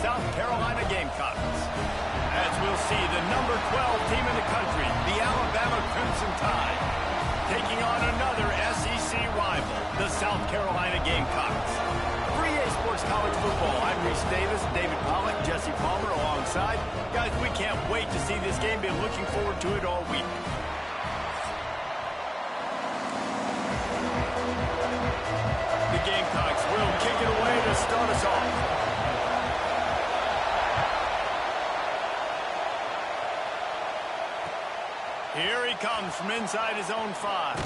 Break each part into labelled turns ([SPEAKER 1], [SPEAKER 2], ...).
[SPEAKER 1] South Carolina Gamecocks. As we'll see, the number 12 team in the country, the Alabama Crimson Tide, taking on another SEC rival, the South Carolina Gamecocks. For EA Sports College Football, I'm Reese Davis, David Pollack, Jesse Palmer alongside. Guys, we can't wait to see this game. Been looking forward to it all week. The Gamecocks will kick it away to start us off. Here he comes from inside his own 5.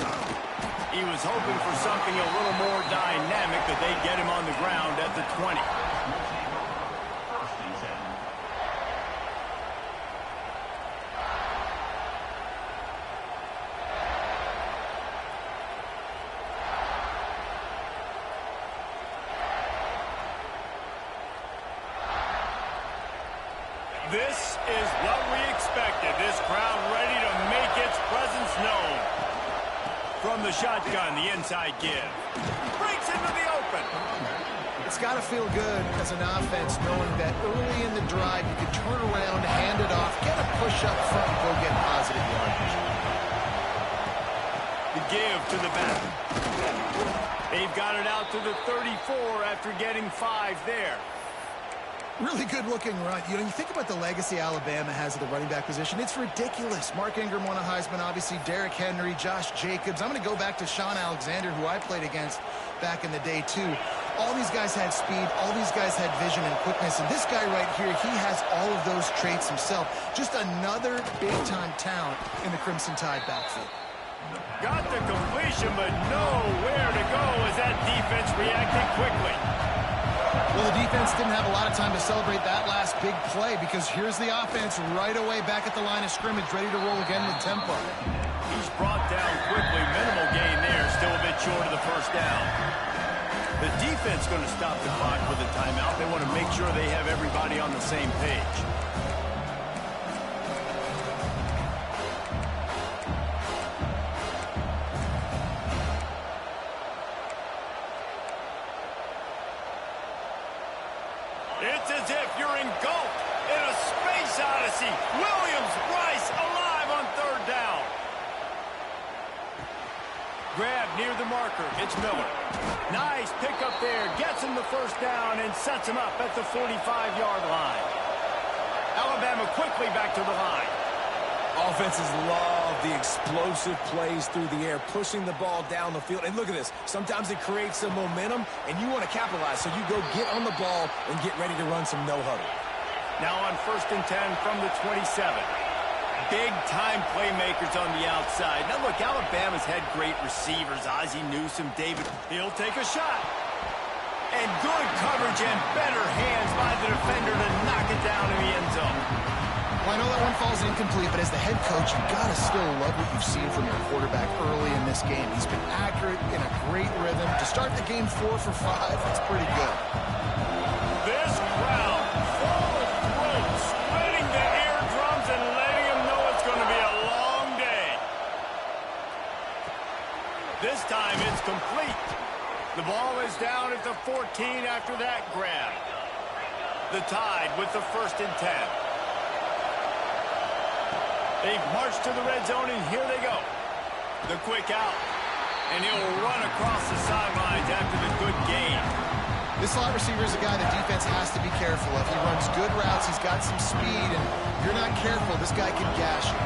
[SPEAKER 1] He was hoping for something a little more dynamic, but they get him on the ground at the 20. This is what we expected. This crowd ready to make its presence known. From the shotgun, the inside give. Breaks into the open.
[SPEAKER 2] It's got to feel good as an offense knowing that early in the drive you can turn around, hand it off, get a push up front, and go get positive yardage.
[SPEAKER 1] The give to the back. They've got it out to the 34 after getting 5 there.
[SPEAKER 2] Really good-looking run. You know, you think about the legacy Alabama has at the running back position. It's ridiculous. Mark Ingram won a Heisman, obviously. Derrick Henry, Josh Jacobs. I'm going to go back to Sean Alexander, who I played against back in the day, too. All these guys had speed. All these guys had vision and quickness. And this guy right here, he has all of those traits himself. Just another big-time talent in the Crimson Tide backfield.
[SPEAKER 1] Got the completion, but nowhere to go as that defense reacted quickly.
[SPEAKER 2] Well, the defense didn't have a lot of time to celebrate that last big play because here's the offense right away back at the line of scrimmage, ready to roll again with tempo.
[SPEAKER 1] He's brought down quickly. Minimal gain there. Still a bit short of the first down. The defense going to stop the clock with a timeout. They want to make sure they have everybody on the same page. It's as if you're engulfed in a space odyssey. Williams-Brice alive on 3rd down. Grab near the marker. It's Miller. Nice pickup there. Gets him the first down and sets him up at the 45-yard line. Alabama quickly back to the line.
[SPEAKER 3] Offenses love the explosive plays through the air, pushing the ball down the field. And look at this. Sometimes it creates some momentum, and you want to capitalize. So you go get on the ball and get ready to run some no-huddle.
[SPEAKER 1] Now on 1st and 10 from the 27. Big-time playmakers on the outside. Now, look, Alabama's had great receivers. Ozzie Newsome, David. He'll take a shot. And good coverage and better hands by the defender to knock it down in the end zone.
[SPEAKER 2] Well, I know that one falls incomplete, but as the head coach, you've got to still love what you've seen from your quarterback early in this game. He's been accurate, in a great rhythm. To start the game 4 for 5, that's pretty good.
[SPEAKER 1] This crowd, full of throats, spreading the eardrums and letting them know it's going to be a long day. This time it's complete. The ball is down at the 14 after that grab. The Tide with the 1st and 10. They've marched to the red zone, and here they go. The quick out. And he'll run across the sidelines after the good gain.
[SPEAKER 2] This slot receiver is a guy the defense has to be careful of. He runs good routes. He's got some speed, and if you're not careful, this guy can gash you.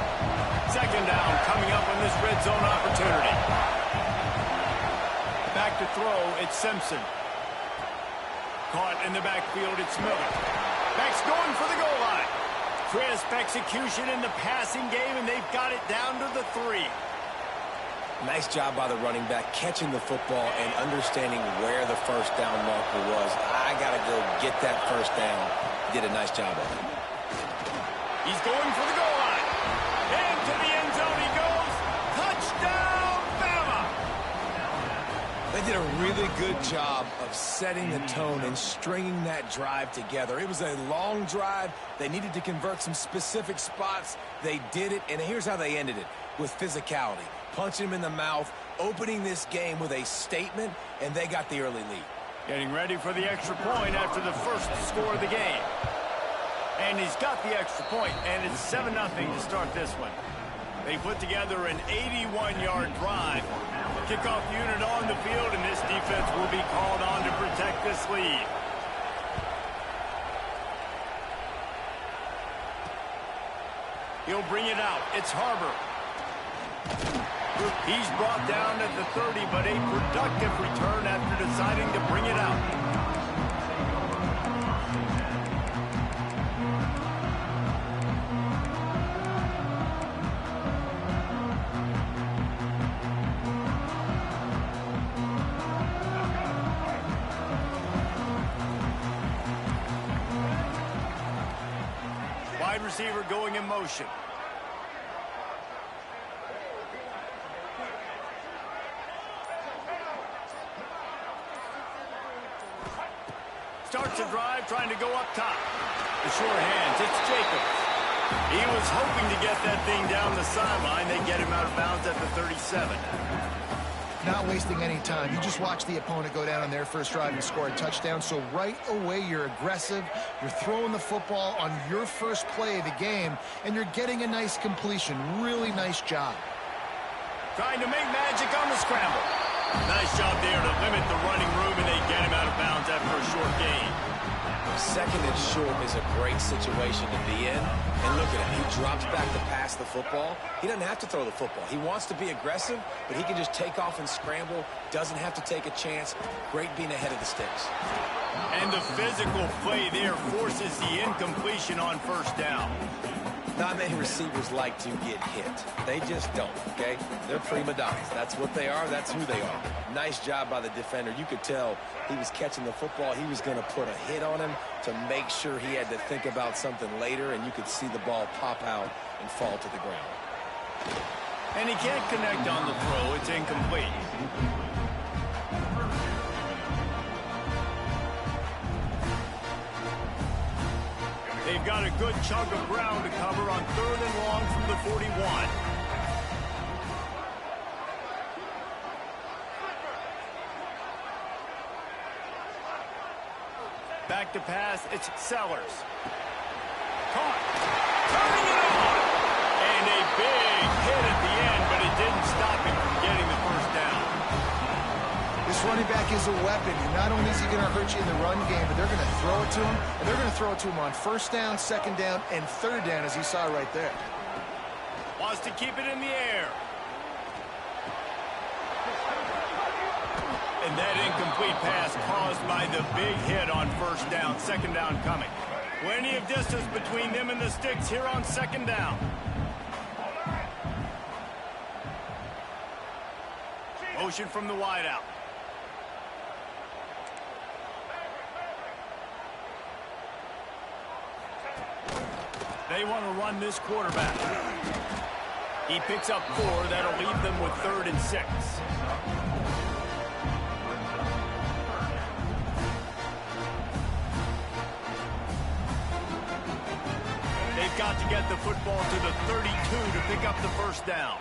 [SPEAKER 1] 2nd down coming up on this red zone opportunity. Back to throw, it's Simpson. Caught in the backfield, it's Miller. Back's going for the goal line. Crisp execution in the passing game, and they've got it down to the 3.
[SPEAKER 3] Nice job by the running back catching the football and understanding where the first down marker was. I got to go get that first down. Did a nice job of it.
[SPEAKER 1] He's going for the goal line. Into the end zone he goes. Touchdown, Bama!
[SPEAKER 3] They did a really good job of setting the tone and stringing that drive together. It was a long drive. They needed to convert some specific spots. They did it, and here's how they ended it, with physicality. Punching him in the mouth, opening this game with a statement, and they got the early lead.
[SPEAKER 1] Getting ready for the extra point after the first score of the game. And he's got the extra point, and it's 7-0 to start this one. They put together an 81-yard drive. Kickoff unit on the field, and this defense will be called on to protect this lead. He'll bring it out. It's Harbor. He's brought down at the 30, but a productive return after deciding to bring it out. Wide receiver going in motion. Starts a drive, trying to go up top. The short hands, it's Jacobs. He was hoping to get that thing down the sideline. They get him out of bounds at the 37.
[SPEAKER 2] Not wasting any time. You just watch the opponent go down on their first drive and score a touchdown. So right away, you're aggressive. You're throwing the football on your first play of the game, and you're getting a nice completion. Really nice job.
[SPEAKER 1] Trying to make magic on the scramble. Nice job there to limit the running room, and they get him out of bounds after a short gain.
[SPEAKER 3] Second and short is a great situation to be in. And look at him. He drops back to pass the football. He doesn't have to throw the football. He wants to be aggressive, but he can just take off and scramble. Doesn't have to take a chance. Great being ahead of the sticks.
[SPEAKER 1] And the physical play there forces the incompletion on first down.
[SPEAKER 3] Not many receivers like to get hit. They just don't, okay? They're prima donnas. That's what they are. That's who they are. Nice job by the defender. You could tell he was catching the football. He was going to put a hit on him to make sure he had to think about something later, and you could see the ball pop out and fall to the ground.
[SPEAKER 1] And he can't connect on the throw. It's incomplete. They've got a good chunk of ground to cover on 3rd and long from the 41. Back to pass, it's Sellers. Caught. Turning it on. And a big hit at the end, but it didn't stop him from getting the first down.
[SPEAKER 2] This running back is a weapon. Not only is he going to hurt you in the run game, but they're going to throw it to him, and they're going to throw it to him on 1st down, 2nd down, and 3rd down, as you saw right there.
[SPEAKER 1] Wants to keep it in the air. And that incomplete pass caused by the big hit on 1st down, 2nd down coming. Plenty of distance between them and the sticks here on 2nd down. Motion from the wideout. They want to run this quarterback. He picks up 4. That'll leave them with 3rd and 6. They've got to get the football to the 32 to pick up the first down.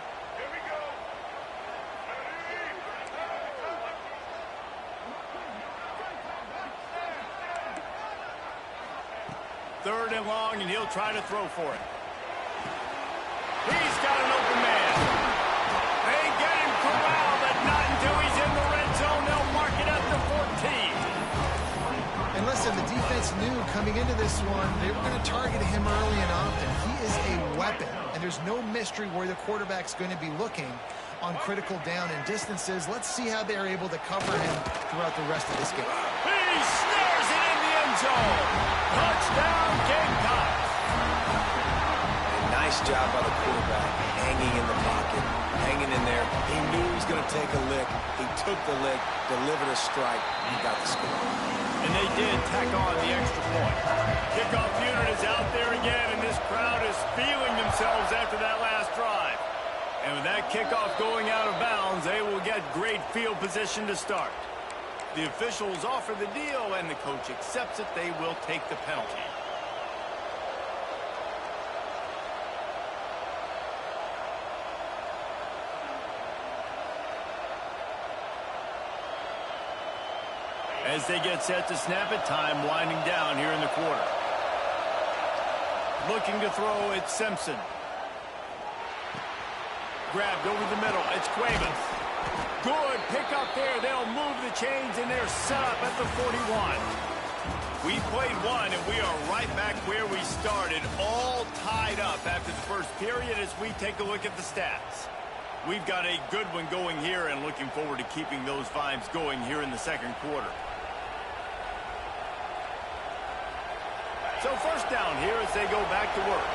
[SPEAKER 1] Third and long, and he'll try to throw for it. He's got an open man. They get him corralled, but not until he's in the red zone. They'll mark it at the 14.
[SPEAKER 2] And listen, the defense knew coming into this one, they were going to target him early and often. He is a weapon, and there's no mystery where the quarterback's going to be looking on critical down and distances. Let's see how they're able to cover him throughout the rest of this game.
[SPEAKER 1] He snares it in the end zone. Touchdown, Gamecocks.
[SPEAKER 3] Nice job by the quarterback, hanging in the pocket, hanging in there. He knew he was going to take a lick. He took the lick, delivered a strike, and got the score.
[SPEAKER 1] And they did tack on the extra point. Kickoff unit is out there again, and this crowd is feeling themselves after that last drive. And with that kickoff going out of bounds, they will get great field position to start. The officials offer the deal, and the coach accepts it. They will take the penalty. As they get set to snap it, time winding down here in the quarter. Looking to throw, it's Simpson. Grabbed over the middle, it's Cuevas. Good pick up there. They'll move the chains, and they're set up at the 41. We played one, and we are right back where we started, all tied up after the first period as we take a look at the stats. We've got a good one going here and looking forward to keeping those vibes going here in the second quarter. So first down here as they go back to work.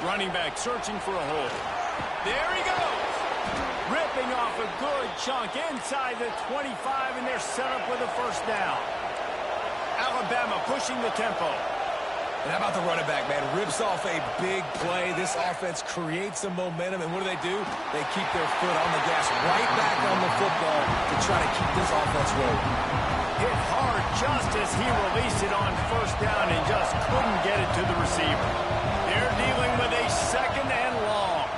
[SPEAKER 1] Running back searching for a hole. There he goes. Ripping off a good chunk inside the 25, and they're set up with a first down. Alabama pushing the tempo.
[SPEAKER 3] And how about the running back, man? Rips off a big play. This offense creates some momentum, and what do? They keep their foot on the gas right back on the football to try to keep this offense rolling.
[SPEAKER 1] Hit hard just as he released it on first down and just couldn't get it to the receiver. They're dealing with a second and long.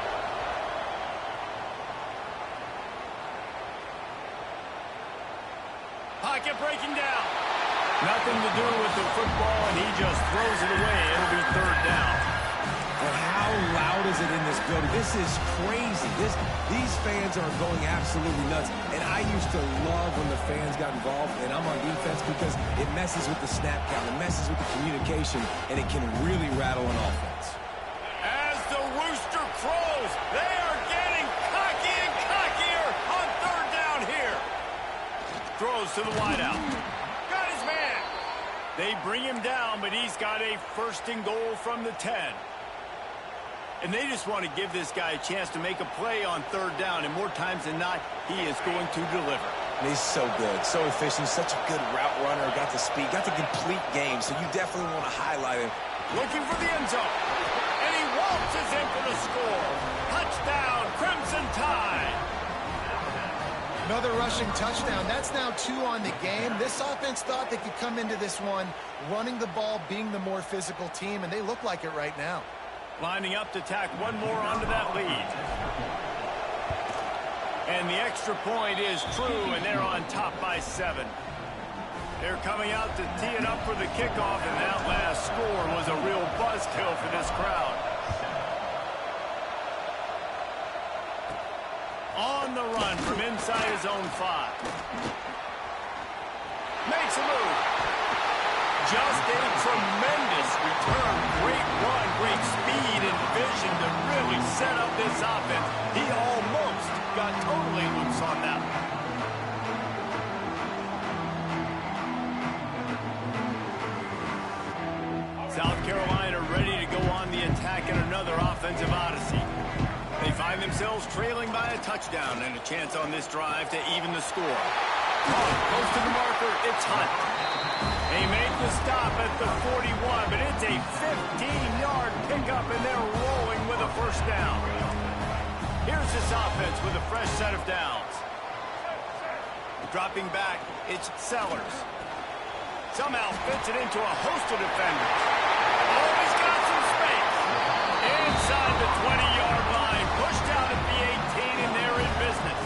[SPEAKER 1] Pocket breaking down. Nothing to do with the football, and he just throws it away. It'll be third down.
[SPEAKER 3] But how loud is it in this building? This is crazy. These fans are going absolutely nuts. And I used to love when the fans got involved, and I'm on defense because it messes with the snap count, it messes with the communication, and it can really rattle an offense.
[SPEAKER 1] As the rooster crows, they are getting cocky and cockier on third down here. Throws to the wideout. Got his man. They bring him down, but he's got a first and goal from the 10. And they just want to give this guy a chance to make a play on third down, and more times than not, he is going to deliver.
[SPEAKER 3] And he's so good, so efficient, such a good route runner, got the speed, got the complete game, so you definitely want to highlight him.
[SPEAKER 1] Looking for the end zone, and he waltzes in for the score. Touchdown, Crimson Tide.
[SPEAKER 2] Another rushing touchdown. That's now 2 on the game. This offense thought they could come into this one running the ball, being the more physical team, and they look like it right now.
[SPEAKER 1] Lining up to tack one more onto that lead. And the extra point is true, and they're on top by 7. They're coming out to tee it up for the kickoff, and that last score was a real buzzkill for this crowd. On the run from inside his own 5. Makes a move. Just a tremendous return. Great run, great speed and vision to really set up this offense. He almost got totally loose on that one. South Carolina ready to go on the attack in another offensive odyssey. They find themselves trailing by a touchdown and a chance on this drive to even the score. Close to the marker, it's Hunt. They make the stop at the 41, but it's a 15-yard pickup, and they're rolling with a first down. Here's this offense with a fresh set of downs. Dropping back, it's Sellers. Somehow fits it into a host of defenders. Oh, he's got some space. Inside the 20-yard line, pushed out at the 18, and they're in business.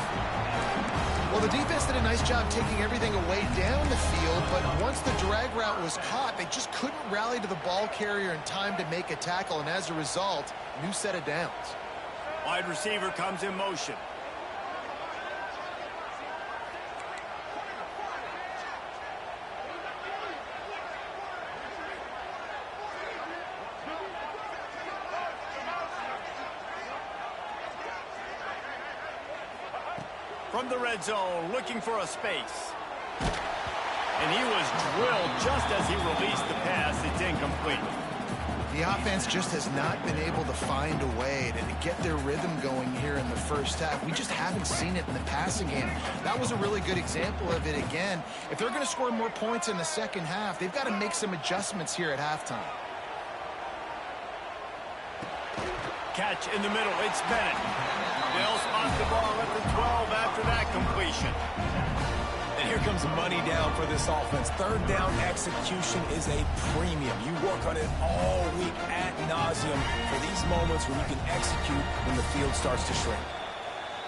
[SPEAKER 2] Well, the defense did a nice job taking everything away down the field, but once the drag route was caught, they just couldn't rally to the ball carrier in time to make a tackle, and as a result, new set of downs.
[SPEAKER 1] Wide receiver comes in motion. From the red zone, looking for a space. And he was drilled just as he released the pass. It's incomplete.
[SPEAKER 2] The offense just has not been able to find a way to get their rhythm going here in the first half. We just haven't seen it in the passing game. That was a really good example of it again. If they're going to score more points in the second half, they've got to make some adjustments here at halftime.
[SPEAKER 1] Catch in the middle, it's Bennett. They'll spot the ball at the 12 after that completion.
[SPEAKER 3] And here comes money down for this offense. Third down execution is a premium. You work on it all week ad nauseum for these moments when you can execute when the field starts to shrink.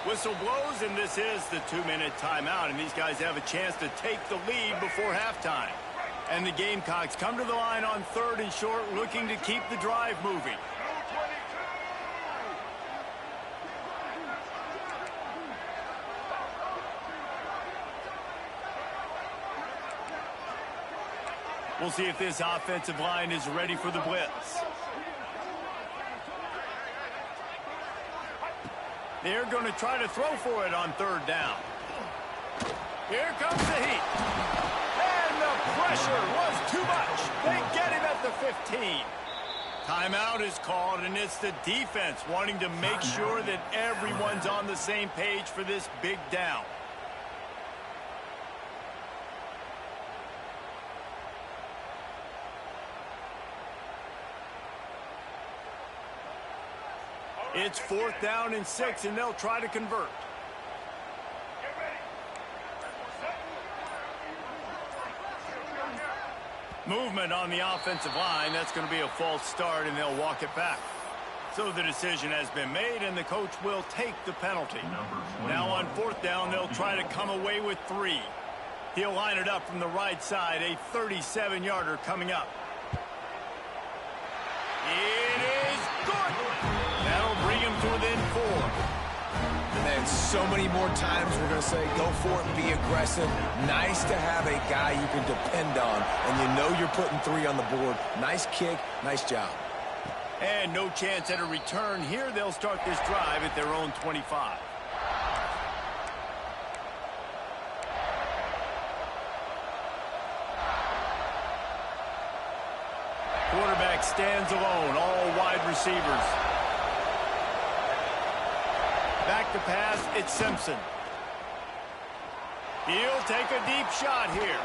[SPEAKER 1] Whistle blows, and this is the 2-minute timeout, and these guys have a chance to take the lead before halftime. And the Gamecocks come to the line on 3rd and short, looking to keep the drive moving. We'll see if this offensive line is ready for the blitz. They're going to try to throw for it on 3rd down. Here comes the heat. And the pressure was too much. They get him at the 15. Timeout is called, and it's the defense wanting to make sure that everyone's on the same page for this big down. It's 4th down and 6, and they'll try to convert. Movement on the offensive line. That's going to be a false start, and they'll walk it back. So the decision has been made, and the coach will take the penalty. Now on 4th down, they'll try to come away with 3. He'll line it up from the right side, a 37-yarder coming up. It is good. That'll bring him to within 4.
[SPEAKER 3] And then so many more times we're going to say go for it and be aggressive. Nice to have a guy you can depend on, and you know you're putting 3 on the board. Nice kick, nice job.
[SPEAKER 1] And no chance at a return here. They'll start this drive at their own 25. Quarterback stands alone, all wide receivers. Back to pass, it's Simpson. He'll take a deep shot here.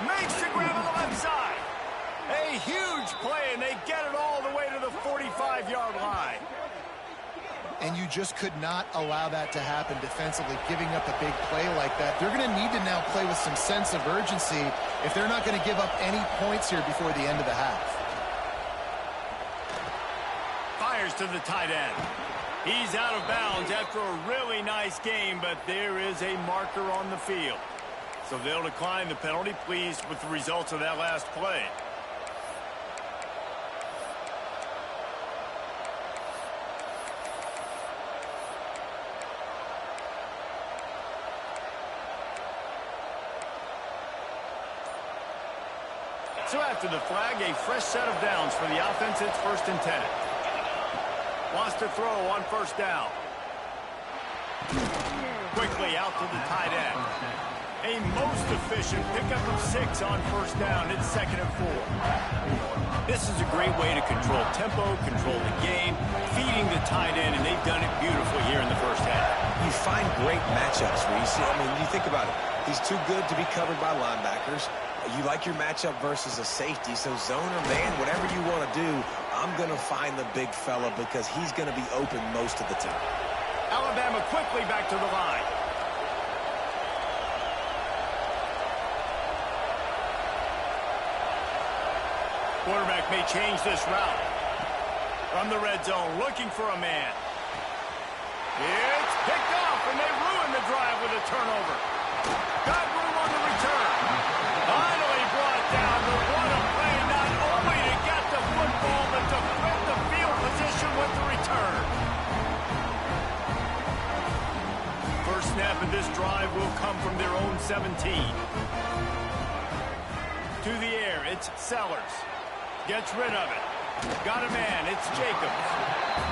[SPEAKER 1] Makes the grab on the left side. A huge play, and they get it all the way to the 45-yard line.
[SPEAKER 2] And you just could not allow that to happen defensively, giving up a big play like that. They're going to need to now play with some sense of urgency if they're not going to give up any points here before the end of the half.
[SPEAKER 1] Fires to the tight end. He's out of bounds after a really nice game, but there is a marker on the field. So they'll decline the penalty, pleased with the results of that last play. So after the flag, a fresh set of downs for the offense. It's 1st and 10. Wants to throw on 1st down. Quickly out to the tight end. A most efficient pickup of 6 on 1st down. It's 2nd and 4. This is a great way to control tempo, control the game, feeding the tight end, and they've done it beautifully here in the 1st half.
[SPEAKER 3] You find great matchups where you see, you think about it. He's too good to be covered by linebackers. You like your matchup versus a safety, so zone or man, whatever you want to do, I'm going to find the big fella because he's going to be open most of the time.
[SPEAKER 1] Alabama quickly back to the line. Quarterback may change this route. From the red zone, looking for a man. It's picked off, and they ruin the drive with a turnover. Got room on the return. Finally brought down, but what a play, not only to get the football, but to flip the field position with the return. First snap of this drive will come from their own 17. To the air, it's Sellers. Gets rid of it. Got a man, it's Jacobs.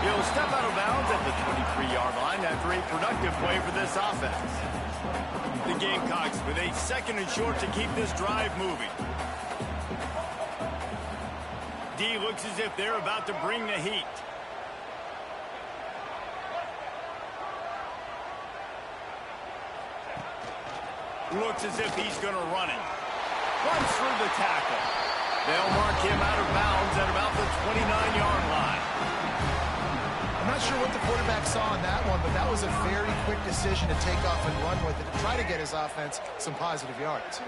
[SPEAKER 1] He'll step out of bounds at the 23-yard line after a productive play for this offense. The Gamecocks with a 2nd and short to keep this drive moving. D looks as if they're about to bring the heat. Looks as if he's going to run it. Runs through the tackle. They'll mark him out of bounds at about the 29-yard line.
[SPEAKER 2] I'm not sure what the quarterback saw on that one, but that was a very quick decision to take off and run with it to try to get his offense some positive yards.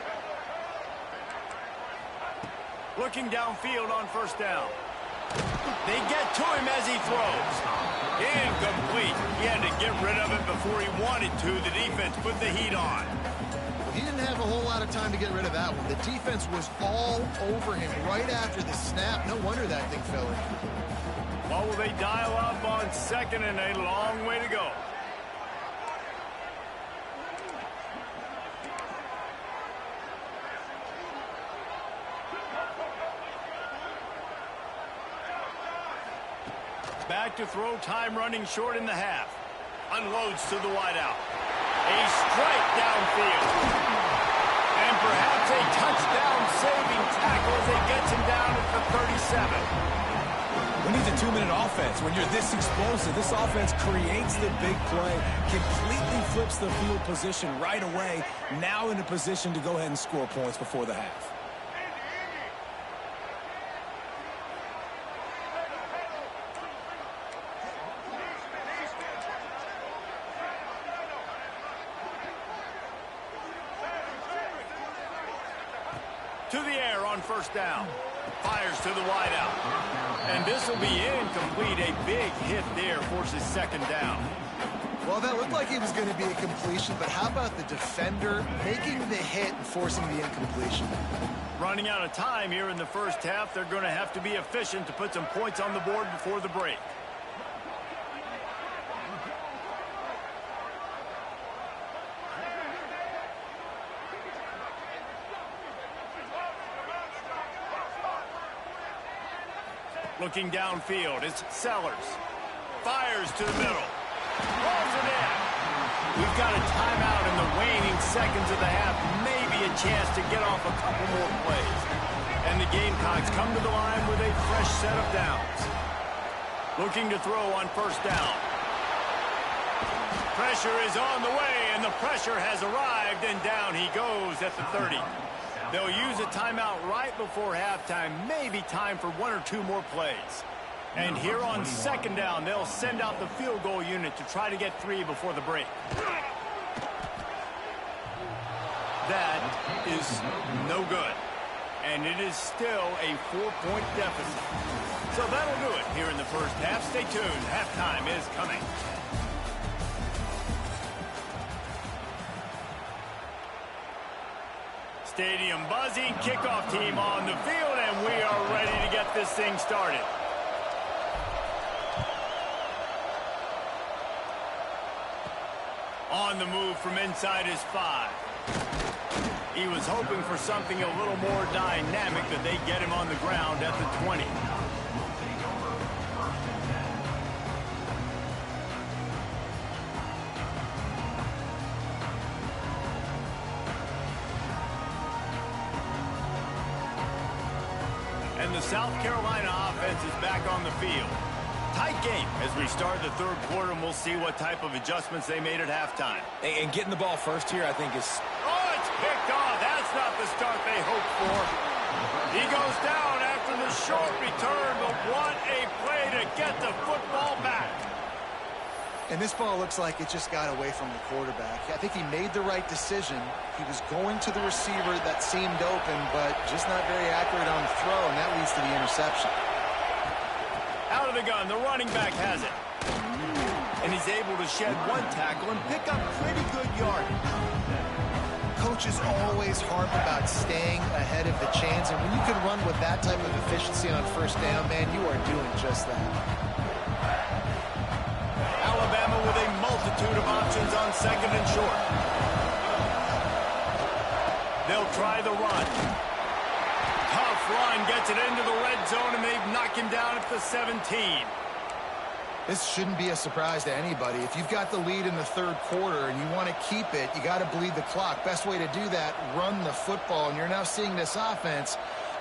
[SPEAKER 1] Looking downfield on 1st down. They get to him as he throws. Incomplete. weak. He had to get rid of it before he wanted to. The defense put the heat on.
[SPEAKER 2] He didn't have a whole lot of time to get rid of that one. The defense was all over him right after the snap. No wonder that thing fell in.
[SPEAKER 1] What will they dial up on second and a long way to go? Back to throw, time running short in the half. Unloads to the wideout. A strike downfield. And perhaps a touchdown-saving tackle as he gets him down at the 37.
[SPEAKER 3] We need a 2-minute offense. When you're this explosive, this offense creates the big play, completely flips the field position right away, now in a position to go ahead and score points before the half.
[SPEAKER 1] To the air on first down. Fires to the wideout. And this will be incomplete. A big hit there forces second down.
[SPEAKER 2] Well, that looked like it was going to be a completion, but how about the defender making the hit and forcing the incompletion?
[SPEAKER 1] Running out of time here in the first half. They're going to have to be efficient to put some points on the board before the break. Looking downfield, it's Sellers. Fires to the middle. Rolls it in. We've got a timeout in the waning seconds of the half. Maybe a chance to get off a couple more plays. And the Gamecocks come to the line with a fresh set of downs. Looking to throw on first down. Pressure is on the way, and the pressure has arrived, and down he goes at the 30. They'll use a timeout right before halftime. Maybe time for one or two more plays. And here on second down, they'll send out the field goal unit to try to get 3 before the break. That is no good. And it is still a 4-point deficit. So that'll do it here in the first half. Stay tuned. Halftime is coming. Stadium buzzing, kickoff team on the field, and we are ready to get this thing started. On the move from inside his 5. He was hoping for something a little more dynamic, that they get him on the ground at the 20. And the South Carolina offense is back on the field. Tight game as we start the third quarter, and we'll see what type of adjustments they made at halftime.
[SPEAKER 3] And getting the ball first here, I think, is...
[SPEAKER 1] Oh, it's picked off. That's not the start they hoped for. He goes down after the short return, but what a play to get the football back.
[SPEAKER 2] And this ball looks like it just got away from the quarterback. I think he made the right decision. He was going to the receiver that seemed open, but just not very accurate on the throw, and that leads to the interception.
[SPEAKER 1] Out of the gun, the running back has it. And he's able to shed one tackle and pick up pretty good yardage.
[SPEAKER 2] Coaches always harp about staying ahead of the chains, and when you can run with that type of efficiency on first down, man, you are doing just that.
[SPEAKER 1] Alabama with a multitude of options on second and short. They'll try the run. Tough run, gets it into the red zone, and they've knocked him down at the 17.
[SPEAKER 2] This shouldn't be a surprise to anybody. If you've got the lead in the third quarter and you want to keep it, you got to bleed the clock. Best way to do that, run the football. And you're now seeing this offense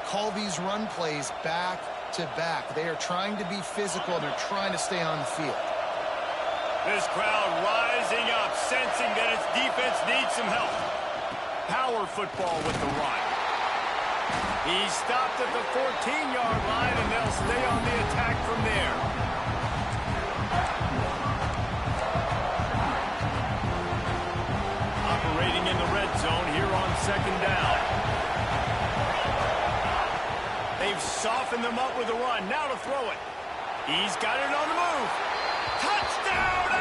[SPEAKER 2] call these run plays back to back. They are trying to be physical, and they're trying to stay on the field.
[SPEAKER 1] This crowd rising up, sensing that its defense needs some help. Power football with the run. He stopped at the 14-yard line, and they'll stay on the attack from there. Operating in the red zone here on second down. They've softened them up with a run. Now to throw it. He's got it on the move. Touchdown,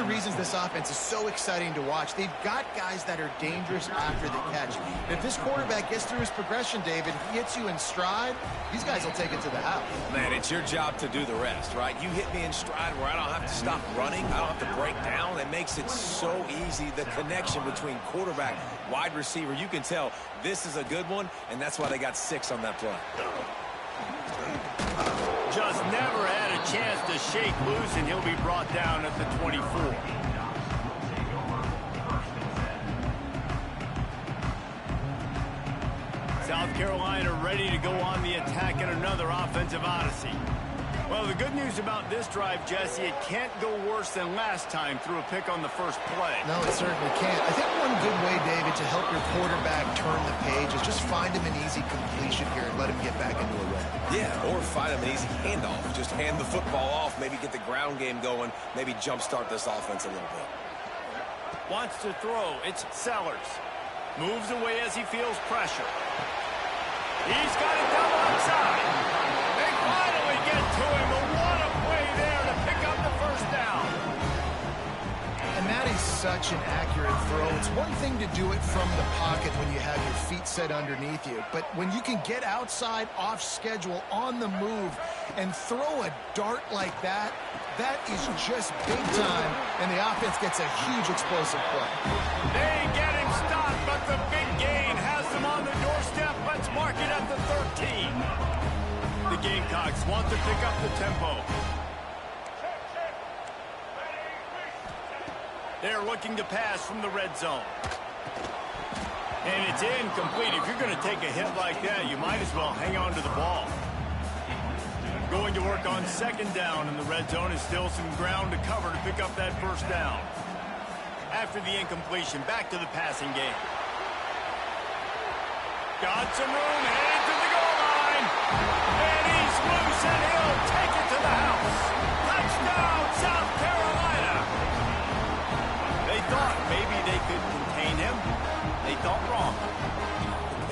[SPEAKER 2] the reasons this offense is so exciting to watch. They've got guys that are dangerous after the catch. And if this quarterback gets through his progression, David, if he hits you in stride, these guys will take it to the house.
[SPEAKER 3] Man, it's your job to do the rest, right? You hit me in stride where I don't have to stop running. I don't have to break down. It makes it so easy. The connection between quarterback, wide receiver, you can tell this is a good one, and that's why they got 6 on that play.
[SPEAKER 1] Just never had a chance to shake loose, and he'll be brought down at the 24. South Carolina ready to go on the attack in another offensive odyssey. Well, the good news about this drive, Jesse, it can't go worse than last time through a pick on the first play.
[SPEAKER 2] No, it certainly can't. I think one good way, David, to help your quarterback turn the page is just find him an easy completion here and let him get back into a run.
[SPEAKER 3] Yeah, or find him an easy handoff. Just hand the football off, maybe get the ground game going, maybe jumpstart this offense a little bit.
[SPEAKER 1] Wants to throw. It's Sellers. Moves away as he feels pressure. He's got it down outside. They finally get to him, but what a play there to pick up the first down.
[SPEAKER 2] And that is such an accurate throw. It's one thing to do it from the pocket when you have your feet set underneath you, but when you can get outside, off schedule, on the move, and throw a dart like that, that is just big time, and the offense gets a huge explosive play.
[SPEAKER 1] They get him stopped, but the big gain has them on the doorstep. Let's mark it at the 13. The Gamecocks want to pick up the tempo. They're looking to pass from the red zone. And it's incomplete. If you're going to take a hit like that, you might as well hang on to the ball. Going to work on second down in the red zone is still some ground to cover to pick up that first down. After the incompletion, back to the passing game. Got some room, headed to the goal line. And he's loose, and he'll take it to the house. Touchdown, South Carolina. They thought maybe they could contain him. They thought wrong.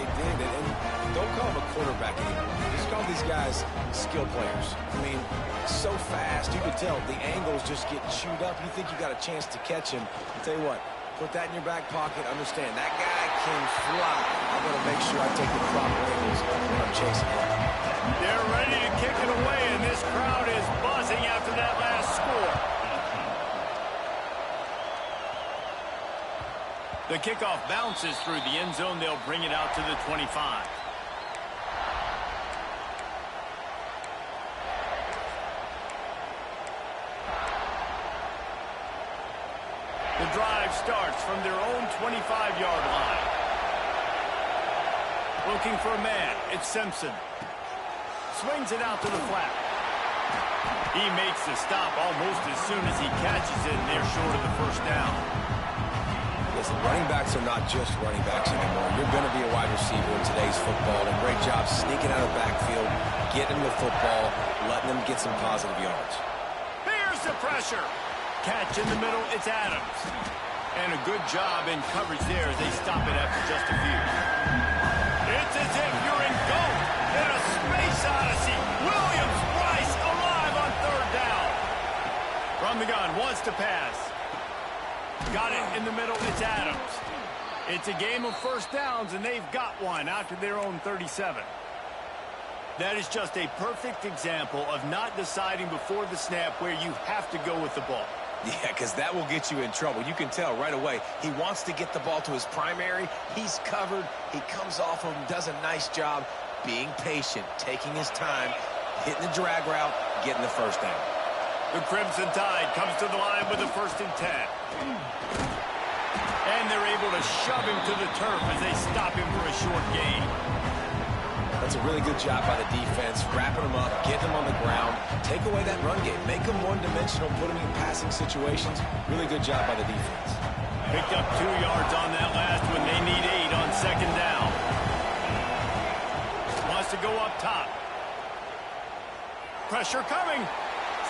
[SPEAKER 3] They did, and don't call him a quarterback anymore. Just call these guys skill players. I mean, so fast, you can tell the angles just get chewed up. You think you got a chance to catch him. I'll tell you what, put that in your back pocket. Understand, that guy can fly. I'm going to make sure I take the proper angles when I'm chasing him.
[SPEAKER 1] They're ready to kick it away, and this crowd is buzzing after that last score. The kickoff bounces through the end zone. They'll bring it out to the 25. The drive starts from their own 25-yard line. Looking for a man. It's Simpson. Swings it out to the flat. He makes the stop almost as soon as he catches it, and they're short of the first down.
[SPEAKER 3] Listen, running backs are not just running backs anymore. You're going to be a wide receiver in today's football, and great job sneaking out of the backfield, getting the football, letting them get some positive yards.
[SPEAKER 1] Here's the pressure. Catch in the middle, it's Adams. And a good job in coverage there as they stop it after just a few. It's as if you're in goal in a space odyssey. Williams-Brice alive on third down. From the gun, wants to pass. Got it in the middle, it's Adams. It's a game of first downs, and they've got one out to their own 37. That is just a perfect example of not deciding before the snap where you have to go with the ball.
[SPEAKER 3] Yeah, because that will get you in trouble. You can tell right away. He wants to get the ball to his primary. He's covered. He comes off of him, does a nice job being patient, taking his time, hitting the drag route, getting the first down.
[SPEAKER 1] The Crimson Tide comes to the line with a 1st and 10. And they're able to shove him to the turf as they stop him for a short gain.
[SPEAKER 3] That's a really good job by the defense, wrapping them up, getting them on the ground, take away that run game, make them one-dimensional, put them in passing situations. Really good job by the defense.
[SPEAKER 1] Picked up 2 yards on that last one. They need 8 on second down. Wants to go up top. Pressure coming.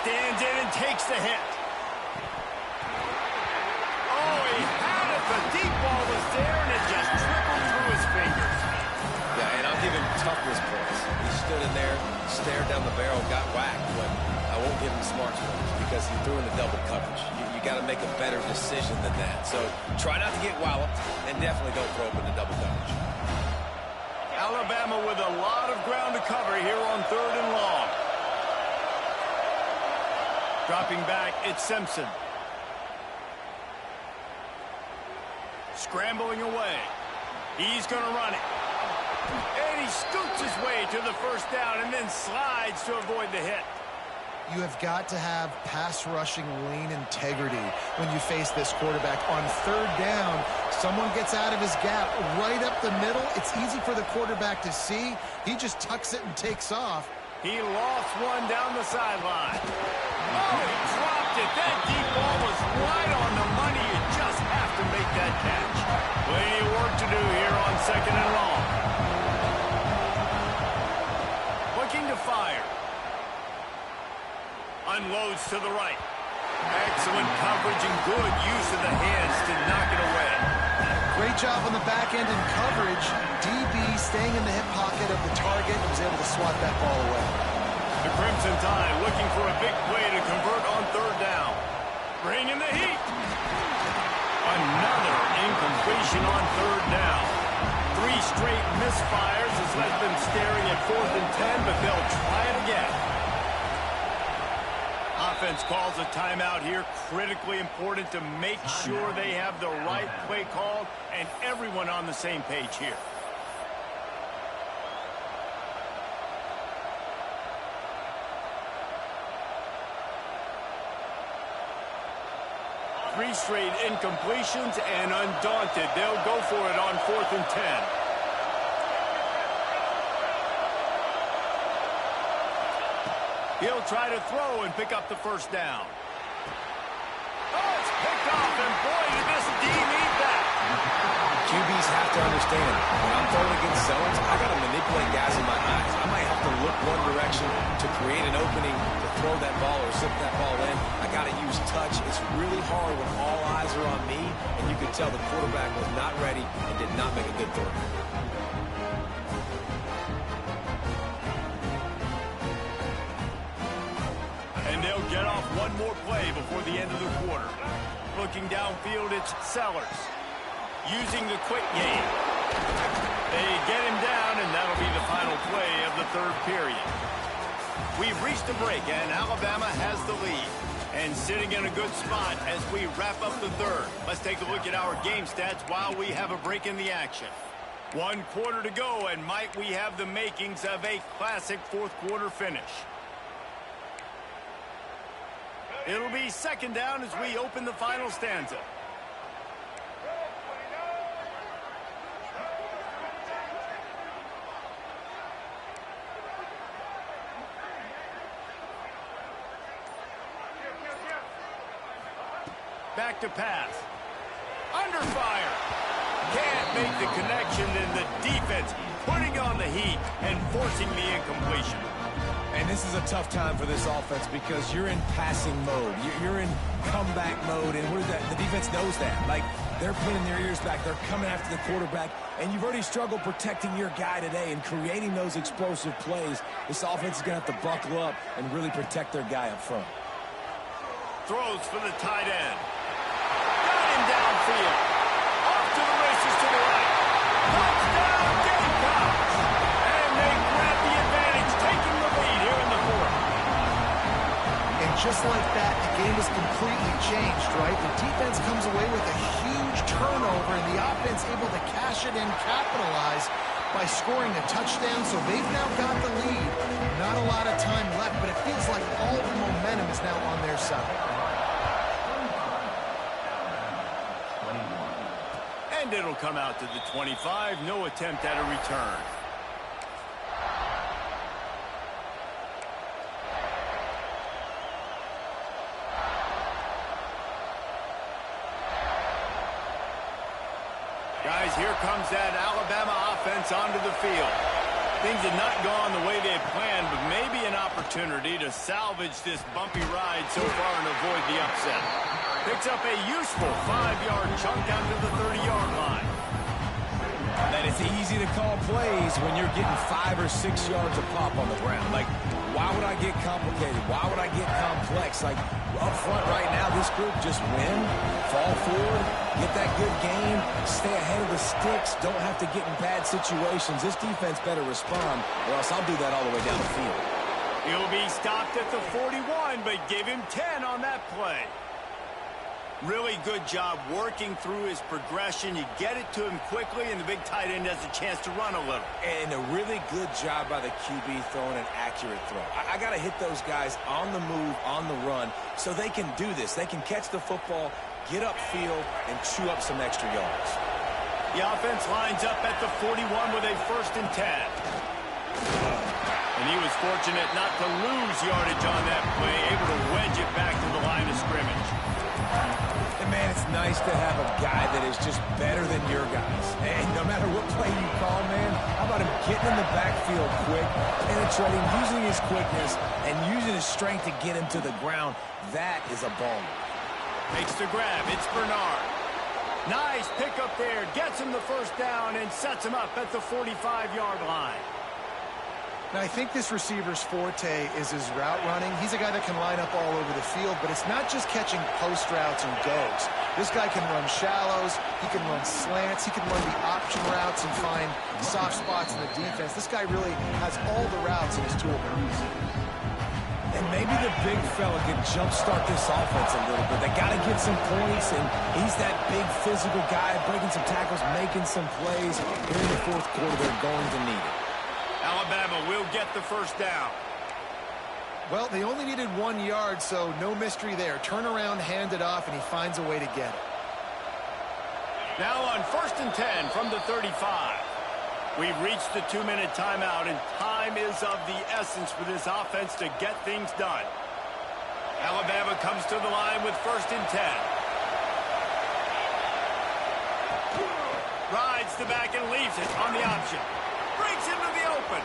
[SPEAKER 1] Stands in and takes the hit. Oh, he had it. The deep ball was there, and it just trickled through his fingers.
[SPEAKER 3] Yeah, and I'll give him toughness points. He stood in there, stared down the barrel, got whacked, but I won't give him smarts points because he threw into double coverage. You you got to make a better decision than that. So try not to get walloped, and definitely don't throw up into double coverage.
[SPEAKER 1] Alabama with a lot of ground to cover here on 3rd and long. Dropping back, it's Simpson. Scrambling away. He's going to run it. And he scoots his way to the first down and then slides to avoid the hit.
[SPEAKER 2] You have got to have pass rushing lane integrity when you face this quarterback. On 3rd down, someone gets out of his gap right up the middle. It's easy for the quarterback to see. He just tucks it and takes off.
[SPEAKER 1] He lost one down the sideline. Oh, he dropped it. That deep ball was right on the money. You just have to make that catch. Plenty of work to do here on 2nd and long. Looking to fire. Unloads to the right. Excellent coverage and good use of the hands to knock it away.
[SPEAKER 2] Great job on the back end in coverage. DB staying in the hip pocket of the target and was able to swat that ball away.
[SPEAKER 1] The Crimson Tide looking for a big play to convert on 3rd down. Bringing the heat. Another incompletion on 3rd down. 3 straight misfires has left them staring at 4th and 10, but they'll try it again. Offense calls a timeout here. Critically important to make sure they have the right play called and everyone on the same page here. Three straight incompletions, and undaunted, they'll go for it on 4th and 10. He'll try to throw and pick up the first down. Oh, it's picked off, and boy, did this D need that.
[SPEAKER 3] QBs have to understand, when I'm throwing against zones, I got to manipulate guys in my eyes. I might have to look one direction to create an opening to throw that ball or zip that ball in. I got to use touch. It's really hard when all eyes are on me, and you can tell the quarterback was not ready and did not make a good throw.
[SPEAKER 1] And they'll get off one more play before the end of the quarter. Looking downfield, it's Sellers. Using the quick game. They get him down, and that'll be the final play of the 3rd period. We've reached a break, and Alabama has the lead. And sitting in a good spot as we wrap up the 3rd. Let's take a look at our game stats while we have a break in the action. 1 quarter to go, and might we have the makings of a classic 4th quarter finish. It'll be 2nd down as we open the final stanza. Back to pass. Under fire. Can't make the connection, and the defense putting on the heat and forcing the incompletion.
[SPEAKER 3] And this is a tough time for this offense because you're in passing mode. You're in comeback mode, and what is that? The defense knows that. Like, they're putting their ears back. They're coming after the quarterback, and you've already struggled protecting your guy today and creating those explosive plays. This offense is going to have to buckle up and really protect their guy up front.
[SPEAKER 1] Throws for the tight end. Got him downfield. Off to the races to the right. Touchdown, Gamecocks! And they grab the advantage, taking the lead here in the 4th.
[SPEAKER 2] And just like that, the game is completely changed, right? The defense comes away with a huge turnover, and the offense able to cash it in, capitalize by scoring a touchdown. So they've now got the lead. Not a lot of time left, but it feels like all the momentum is now on their side.
[SPEAKER 1] And it'll come out to the 25. No attempt at a return. Guys, here comes that Alabama offense onto the field. Things had not gone the way they had planned, but maybe an opportunity to salvage this bumpy ride so far and avoid the upset. Picks up a useful 5-yard chunk down to the 30-yard line. That is
[SPEAKER 3] It's easy to call plays when you're getting 5 or 6 yards of pop on the ground. Like, why would I get complicated? Why would I get complex? Like, up front right now, this group just win, fall forward, get that good game, stay ahead of the sticks, don't have to get in bad situations. This defense better respond, or else I'll do that all the way down the field.
[SPEAKER 1] He'll be stopped at the 41, but give him 10 on that play. Really good job working through his progression. You get it to him quickly, and the big tight end has a chance to run a little.
[SPEAKER 3] And a really good job by the QB throwing an accurate throw. I got to hit those guys on the move, on the run, so they can do this. They can catch the football, get upfield, and chew up some extra yards.
[SPEAKER 1] The offense lines up at the 41 with a 1st and 10. And he was fortunate not to lose yardage on that play, able to wedge it back to the line of scrimmage.
[SPEAKER 3] And, man, it's nice to have a guy that is just better than your guys. And no matter what play you call, man, how about him getting in the backfield quick, penetrating, using his quickness, and using his strength to get him to the ground. That is a ball.
[SPEAKER 1] Makes the grab. It's Bernard. Nice pick up there. Gets him the 1st down and sets him up at the 45-yard line.
[SPEAKER 2] Now, I think this receiver's forte is his route running. He's a guy that can line up all over the field, but it's not just catching post routes and goes. This guy can run shallows, he can run slants, he can run the option routes and find soft spots in the defense. This guy really has all the routes in his toolbox.
[SPEAKER 3] And maybe the big fella can jumpstart this offense a little bit. They got to get some points, and he's that big physical guy, breaking some tackles, making some plays. Here in the 4th quarter, they're going to need it.
[SPEAKER 1] Alabama will get the 1st down.
[SPEAKER 2] Well, they only needed 1 yard, so no mystery there. Turn around, hand it off, and he finds a way to get it.
[SPEAKER 1] Now on 1st and 10 from the 35. We've reached the 2-minute timeout, and time is of the essence for this offense to get things done. Alabama comes to the line with 1st and 10. Rides the back and leaves it on the option. Breaks into the open.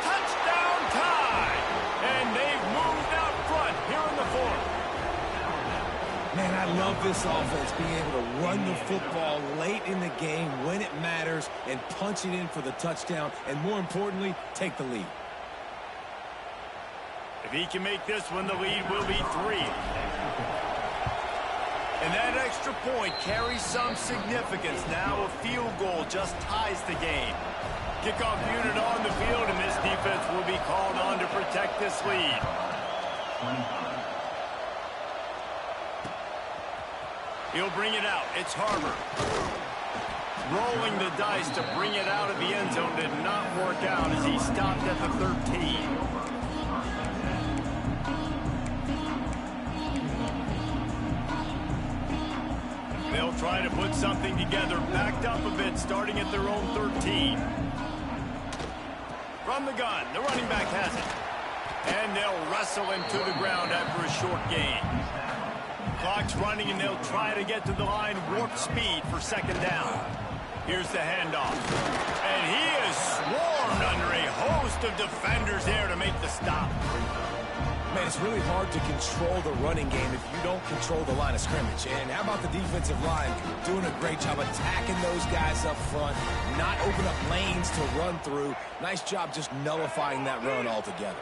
[SPEAKER 1] Touchdown tie. And they've moved out front here in the 4th.
[SPEAKER 3] Man, I love this offense being able to run the football late in the game when it matters and punch it in for the touchdown and, more importantly, take the lead.
[SPEAKER 1] If he can make this one, the lead will be 3. And that extra point carries some significance. Now a field goal just ties the game. Kickoff unit on the field, and this defense will be called on to protect this lead. He'll bring it out. It's Harbor. Rolling the dice to bring it out of the end zone did not work out as he stopped at the 13. They'll try to put something together, backed up a bit, starting at their own 13. From the gun, the running back has it. And they'll wrestle him to the ground after a short gain. Clock's running, and they'll try to get to the line, warp speed for 2nd down. Here's the handoff. And he is swarmed under a host of defenders there to make the stop.
[SPEAKER 3] Man, it's really hard to control the running game if you don't control the line of scrimmage. And how about the defensive line doing a great job attacking those guys up front, not open up lanes to run through. Nice job just nullifying that run altogether.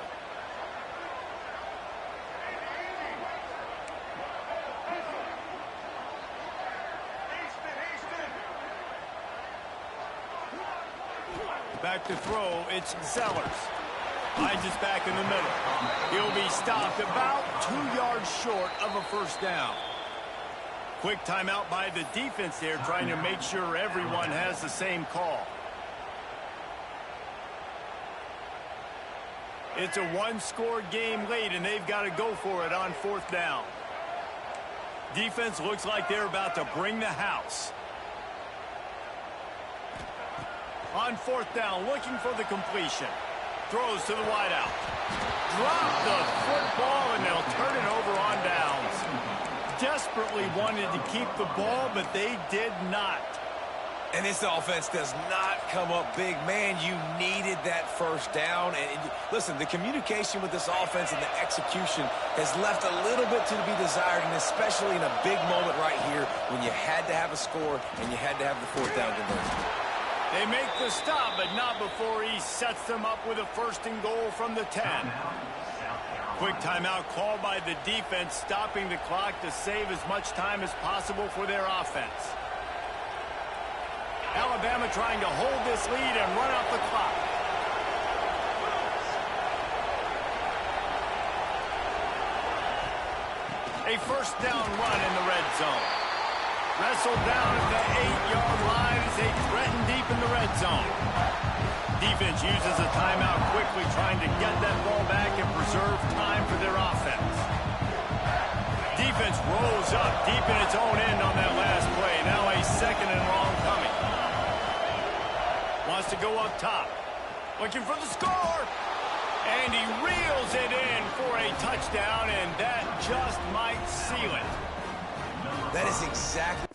[SPEAKER 1] Back to throw, it's Sellers. Finds his back in the middle. He'll be stopped about 2 yards short of a 1st down. Quick timeout by the defense there, trying to make sure everyone has the same call. It's a 1-score game late, and they've got to go for it on 4th down. Defense looks like they're about to bring the house. On 4th down, looking for the completion. Throws to the wideout. Drop the football, and they'll turn it over on downs. Desperately wanted to keep the ball, but they did not.
[SPEAKER 3] And this offense does not come up big. Man, you needed that 1st down. And listen, the communication with this offense and the execution has left a little bit to be desired, and especially in a big moment right here when you had to have a score and you had to have the 4th down conversion.
[SPEAKER 1] They make the stop, but not before he sets them up with a 1st and goal from the 10. Quick timeout called by the defense, stopping the clock to save as much time as possible for their offense. Alabama trying to hold this lead and run out the clock. A 1st down run in the red zone. Wrestled down at the 8-yard line as they threaten deep in the red zone. Defense uses a timeout quickly, trying to get that ball back and preserve time for their offense. Defense rolls up deep in its own end on that last play. Now a 2nd and long coming. Wants to go up top. Looking for the score. And he reels it in for a touchdown, and that just might seal it.
[SPEAKER 3] That is exactly